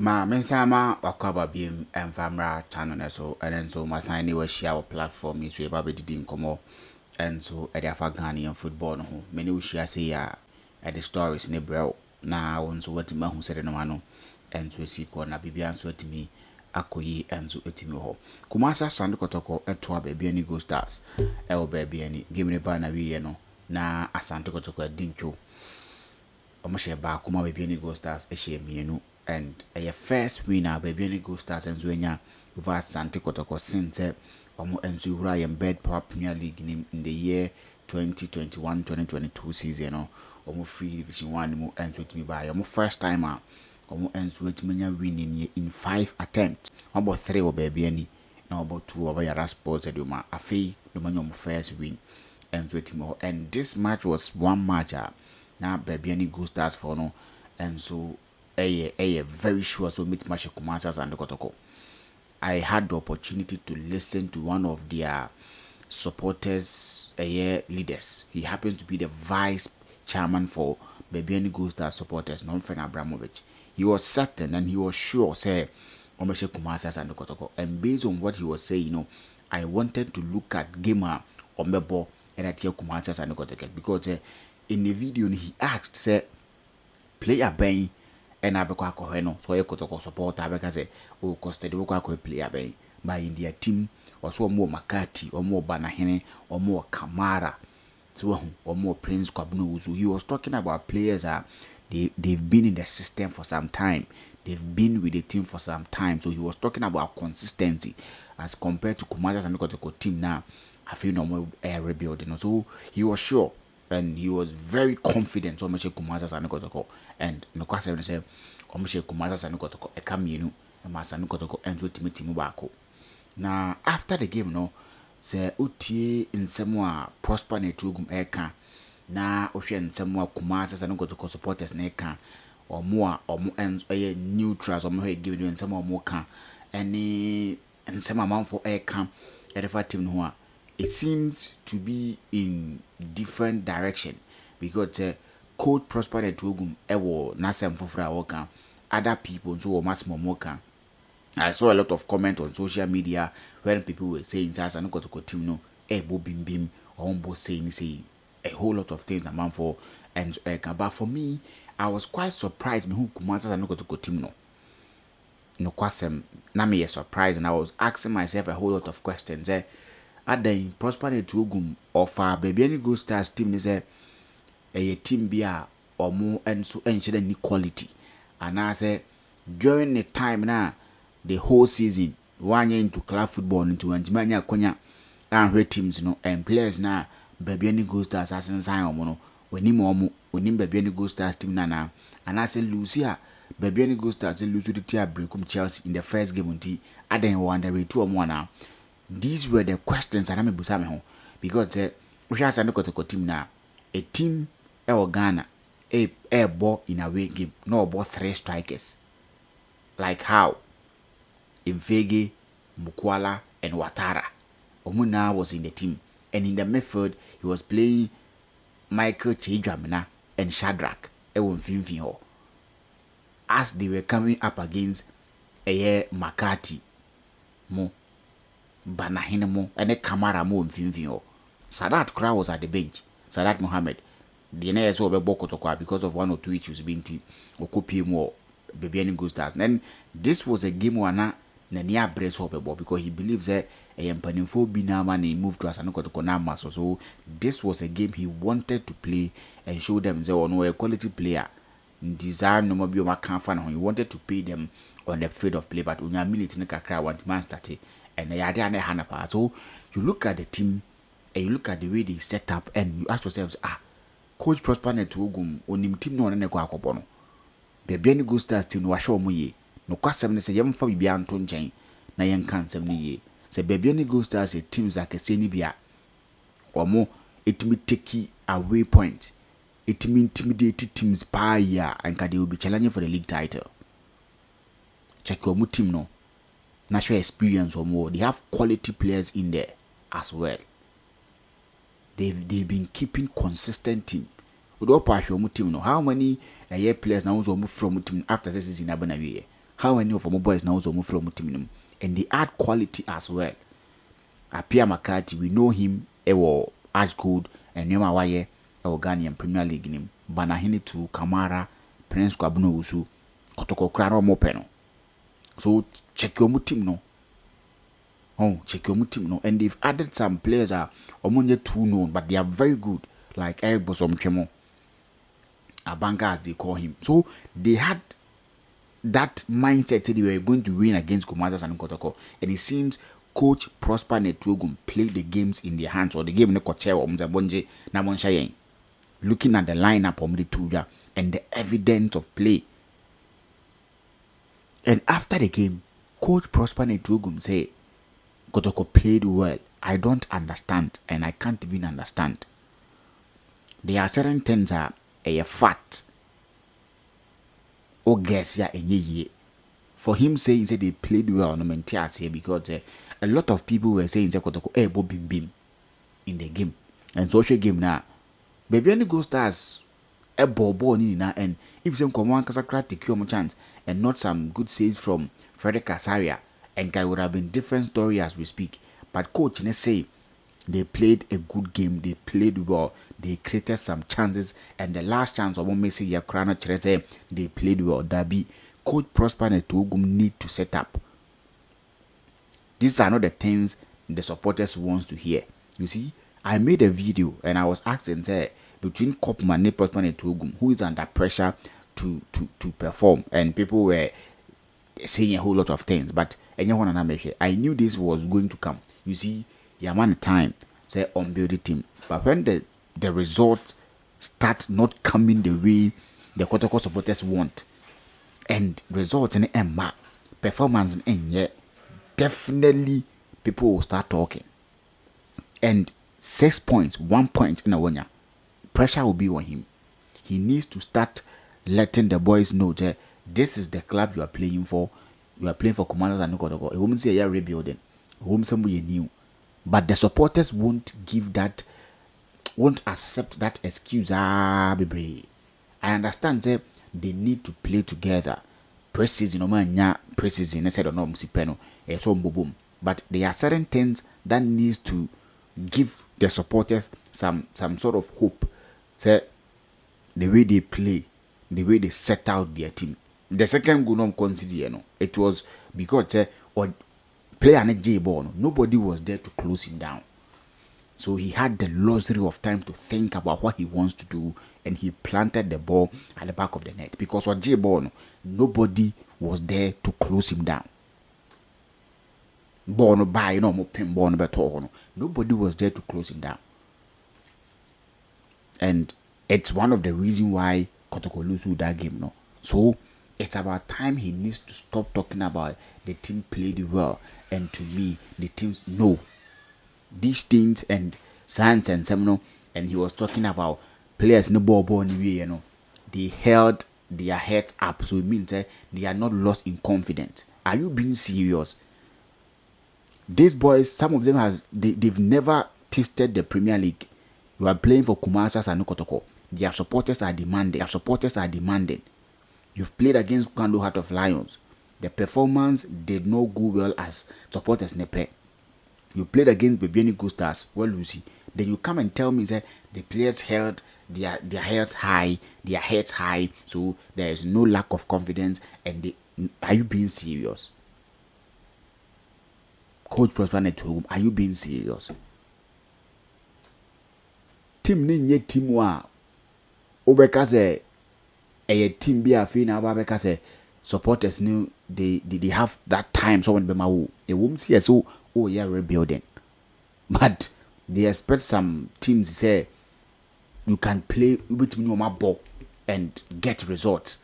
Ma mensama wakwaba biem emfamra channel so and so my sign we share platform is we ba didi nkomo and so e dey afa Ghanaian football no ho many we share say ya e the stories ne brel na won so watima hu sere no ma no and so si ko na bibia so atimi akoyi and so atimi ho Kumasi Asante Kotoko eto aba bia ni Go Stars e o ba bia ni game ne ba na wi ye no na Asante Kotoko adintwo omo she ba kuma ba bia ni Go Stars e she mienu and a first winner baby any Go Stars and Zwenya over Asante Kotoko since omo enzu hura yem bed power Premier League in the year 2021-2022 season no omo free division 1 mu enzu timi ba omo first time omo enzu timi winning in 5 attempts about 3 or baby any now about 2 over Yara Sports eduma afi no man omo first win enzu timi and this match was one match na baby any Go Stars for no and so very sure so meet match Kumasi Asante Kotoko. I had the opportunity to listen to one of their supporters leaders. He happens to be the vice chairman for Bebiani Go Stars supporters, non-friend Abramovich. He was certain and he was sure say Kumasi Asante Kotoko. And based on what he was saying, I wanted to look at gamer Omebo and at here Kumasi Asante Kotoko because in the video he asked say player Ben and I become no so I Kotoko supporter because o costed wo kwa player by in their team or so more Makati or more Banahene or more Kamara so or more Prince Kwabnu. So he was talking about players they've been in the system for some time, they've been with the team for some time. So he was talking about consistency as compared to Kumasi Asante Kotoko team now. I feel no more rebuilding. So he was sure and he was very confident so much Kumasi Asante Kotoko and no question say omushe Kumasi Asante Kotoko e kam yenu na Asante Kotoko enzo timetimu baako na after the game no say otie nsemo a Prosper na Ogum eka na ohwe nsemo a Kumasi Asante Kotoko supporters na eka omo enzo neutrals omo he give nsemo omo ka eni nsemo amanfo eka erefa team no a it seems to be in different direction because Coach Prosper and Ogum ewo nasem fofra woka other people so much more can. I saw a lot of comment on social media when people were saying that I got to team no bo bim bim or bo saying a whole lot of things man for and but for me I was quite surprised me who Kumasi and got to team no kwasem na me surprised and I was asking myself a whole lot of questions then Prosper and Ogum offer baby any Go Stars team is a team bia or more and so ensure any quality and I say during the time now the whole season 1 year into club football into Antimania Konya and teams and players now baby any Go Stars as in sign omo no when baby any Go Stars team na and I say Lucia baby any Go Stars lose to the team breakum Chelsea in the first game until aden wonder two or more now. These were the questions that I'm busa me ho because we have Asante Kotoko team now a team Ghana a ball in a way game no about 3 strikers like how Mfege, Mukwala and Watara Omuna was in the team and in the midfield he was playing Michael Chejamina and Shadrach as they were coming up against Makati mo Banahine mo and Kamara mo mfimfini Sadat Kra was at the bench. Sadat Mohammed the next over Kotoko because of 1 or 2 issues being team or copy more baby any Go Stars. Then this was a game where na near brace up because he believes that a empanifo bina man he moved to Asante Kotoko na so this was a game he wanted to play and show them they were a quality player. Design no more be he wanted to pay them on the field of play, but unya minute in kakra want man started and they are there. So you look at the team and you look at the way they set up and you ask yourselves Coach Prosper and Ogum onim team no na kwa akobo no baby any Go Stars team no wahwe omo ye no kwasem ne se yemfa bibia nto nchen na yen kan sem ne ye se baby any Go Stars teams akese ni bia omo etimi take away point etimi intimidate teams pa ya and they will be challenging for the league title. Check your team no natural experience omo they have quality players in there as well. They've been keeping consistent team. With all part your team no how many players now also move from team after this season abana we how many of our boys now also move from team, and they add quality as well. Apia Makati, we know him, ewo Ash Gold, and Nema Waye, ewo Ghanaian Premier League nim. Banahini to Kamara, Prince Kwabuno Usu, Kotoko Kraro Mopeno. So check your team no. Oh, check your team no. And they've added some players are only too known, but they are very good, like Eric Bosom Chemo, Abanga as they call him. So they had that mindset that they were going to win against Kumasa and Kotoko, and it seems Coach Prosper Netwogum played the games in their hands, or the game in the Koche or Mzabonje Namonshayen. Looking at the lineup of the Tuja and the evidence of play. And after the game, Coach Prosper Netwogum said, Kotoko played well. I don't understand, and I can't even understand. There are certain things are a fat. Or guess ya ye. For him saying that they played well on the because a lot of people were saying that Kotoko bo bim bim in the game. And social game now. Baby any go stars a ball na, and if some command Kasakra take your chance and not some good saves from Frederick Casaria, and guy would have been different story as we speak. But coach let's say they played a good game, they played well, they created some chances, and the last chance of Messi Yakrana Chreze, they played well. Dabi Coach Prosper Netwogum need to set up. These are not the things the supporters wants to hear. You see, I made a video and I was asking between Kopman and Prosper Netwogum, who is under pressure to perform, and people were saying a whole lot of things, but I knew this was going to come. You see, Yaman time say on build the team, but when the results start not coming the way the Kotoko supporters want, and results in Emma performance in yet, definitely people will start talking. And 6 points, 1 point in a winner, pressure will be on him. He needs to start letting the boys know that this is the club you are playing for. You are playing for Commanders and Kotoko. A woman say you're rebuilding. A woman somebody new. But the supporters won't accept that excuse. Baby. I understand that they need to play together. Preseason, I said no musipeno. So boom. But there are certain things that needs to give the supporters some sort of hope. Say the way they play, the way they set out their team. The second go no consider it was because or player and J ball, nobody was there to close him down. So he had the luxury of time to think about what he wants to do, and he planted the ball at the back of the net. Because for J ball, nobody was there to close him down. Ball by nobody was there to close him down. And it's one of the reasons why Kotoko lose that game. So it's about time he needs to stop talking about the team played well, and to me the teams know these things and science and seminal. And he was talking about players no ball anyway, they held their heads up, so it means they are not lost in confidence. Are you being serious? These boys, some of them they've never tasted the Premier League. You are playing for Kumasa and Kotoko. Their supporters are demanding. You've played against Kwando Heart of Lions. The performance did not go well as supporters nepe. You played against Bebiani Good Stars, well Lucy. Then you come and tell me that the players held their heads high, so there is no lack of confidence. And are you being serious? Coach Prosper Netwogum, are you being serious? Team ni team wa obeka say a team be a fin abeka say supporters knew they have that time someone be ma a woman see so yeah rebuilding, but they expect some teams say you can play with me on my ball and get results.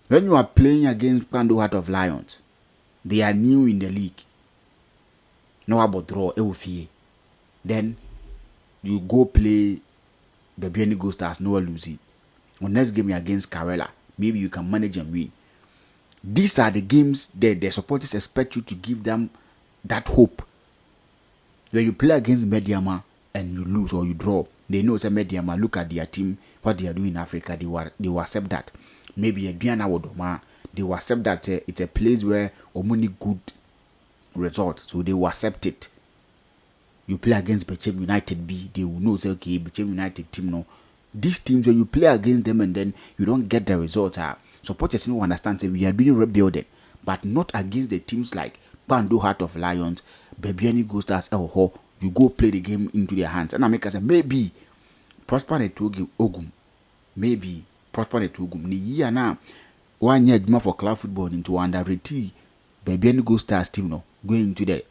When you are playing against Kwando Heart of Lions, they are new in the league. No about draw, then you go play the Bebiani Good Stars, no losing. On next game against Karela, maybe you can manage and win. These are the games that the supporters expect you to give them that hope. When you play against Mediama and you lose or you draw, they know it's a Mediama. Look at their team, what they are doing in Africa. They will accept that. Maybe a Biana Wodoma, They will accept that it's a place where only good results, so they will accept it. You play against Bechem United B, they will know, say, okay, Bechem United team, no. These teams, when you play against them and then you don't get the results, supporters don't understand, say, we are being rebuilding, but not against the teams like Bando Heart of Lions, Bebiani Ghost Stars, you go play the game into their hands. And I make us say, maybe Prosper Netugi Ogum, maybe Prosper Netugi Ogum, ni year now, 1 year for club football into under-rated Bebiani Ghost Stars team, no, going into the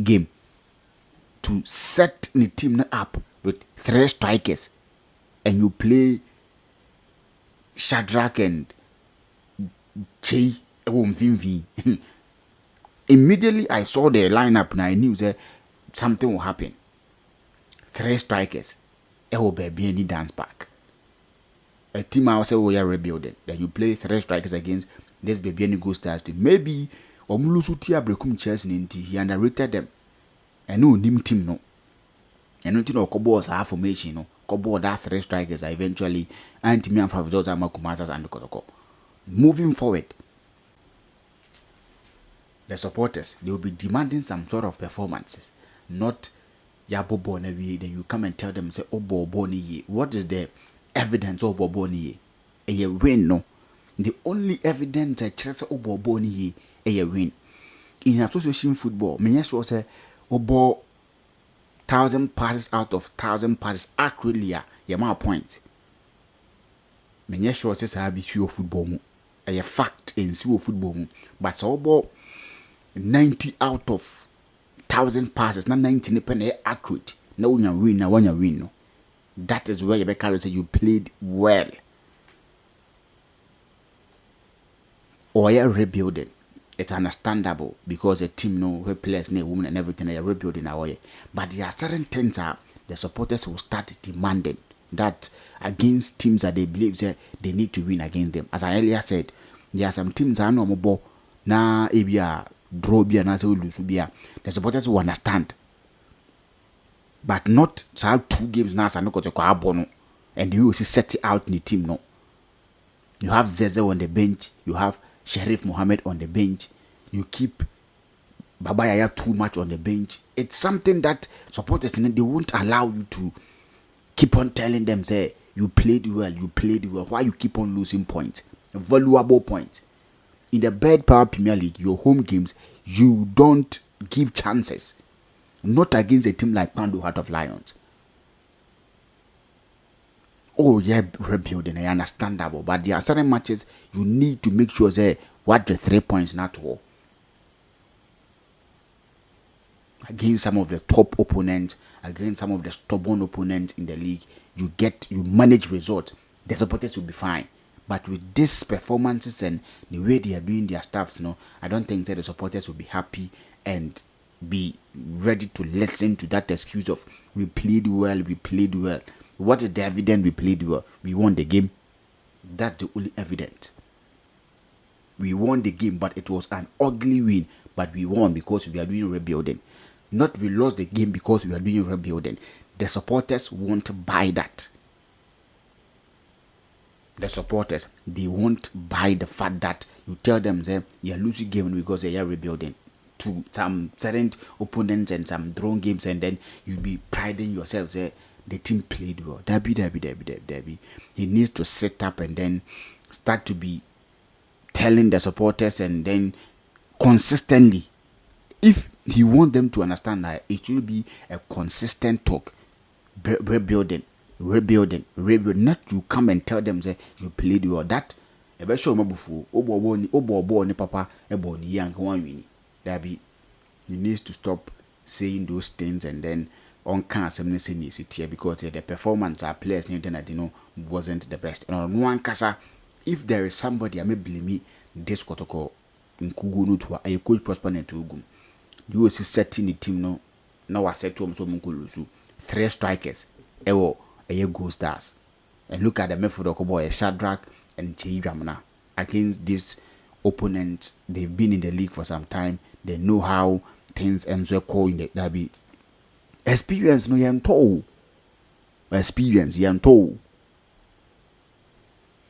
game to set the team up with 3 strikers, and you play Shadrach and Che Vimvi. Immediately I saw the lineup and I knew that something will happen. 3 strikers, baby any dance back. A team I say we are rebuilding. Then you play 3 strikers against this baby any Ghost Stars team. Maybe Omulusutia Brekum Chelsea he underrated them. I know nim team no. And nothing no Kobo was half formation no. Kobo that 3 strikers are eventually anti me and Favdota Makumasas and Kotoko. Moving forward, the supporters, they will be demanding some sort of performances, not Yabo Bonevi. Then you come and tell them, say, Obo Boni, what is the evidence of Obo Boni? A win, no. The only evidence that Chelsea Obo Boni a win. In association football, many sure say Obo 1,000 passes out of 1,000 passes accurately, my point. Many sure says I be sure football. A fact in football, but so Obo 90 out of 1,000 passes, not 90 depend accurate. No one you win, no one you win. No. That is where Rebecca said you played well. Or you're rebuilding. It's understandable because a team know where players, women and everything are rebuilding our way. But there are certain things that the supporters will start demanding that against teams that they believe that they need to win against them. As I earlier said, there are some teams that are no more na ebia draw bia na say lose bia. The supporters will understand. But not to have 2 games now and no and you will see set it out in the team no. You have Zeze on the bench, you have Sheriff Mohammed on the bench, you keep Baba Yaya too much on the bench. It's something that supporters they won't allow you to keep on telling them say you played well. Why you keep on losing points? Valuable points. In the Bird Power Premier League, your home games, you don't give chances. Not against a team like Pando Heart of Lions. Oh, yeah, rebuilding, I understandable. But there are certain matches you need to make sure that what the 3 points not to. Against some of the top opponents, against some of the stubborn opponents in the league, you manage results. The supporters will be fine. But with these performances and the way they are doing their stuffs, I don't think that the supporters will be happy and be ready to listen to that excuse of we played well. What is the evidence we played well? We won the game. That's the only evidence. We won the game, but it was an ugly win. But we won because we are doing rebuilding. Not we lost the game because we are doing rebuilding. The supporters won't buy that. The supporters, they won't buy the fact that you tell them that you are losing game because they are rebuilding to some certain opponents and some drawn games, and then you'll be priding yourself that the team played well. Debbie. He needs to sit up and then start to be telling the supporters and then consistently, if he wants them to understand that it should be a consistent talk, rebuilding. Not you come and tell them that you played well. That ebe show me before obo ni papa ebo ni yang one win. Debbie, he needs to stop saying those things and then on cancer city because the performance our players wasn't the best. And on one kasa, if there is somebody I may blame me this Kotoko in Kugunu to a coach Prosper to Ogum. You will see setting the team no now I said to him so Munkulusu 3 strikers a Ghost Stars. And look at the method of boy Shadrach and Cheidramana against this opponent. They've been in the league for some time. They know how things ends call in the derby. Experience no yan told.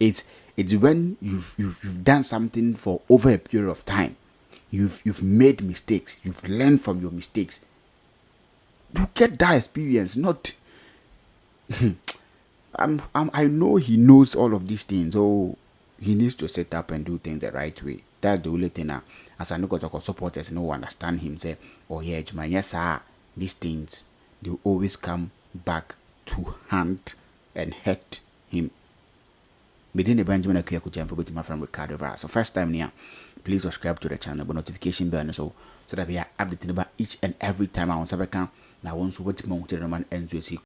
It's It's when you've done something for over a period of time. You've made mistakes. You've learned from your mistakes. You get that experience, not I know he knows all of these things. Oh, he needs to set up and do things the right way. That's the only thing. As I know, Kotoko supporters no understand him. Say, oh yeah, Juma, yes sir. These things they will always come back to haunt and hurt him. Within the Benjamin Akuya Kujan for my friend Ricardo Vera. So first time here, please subscribe to the channel, but notification bell so that we are updating about each and every time I want to come. Now once we wait more to the man ends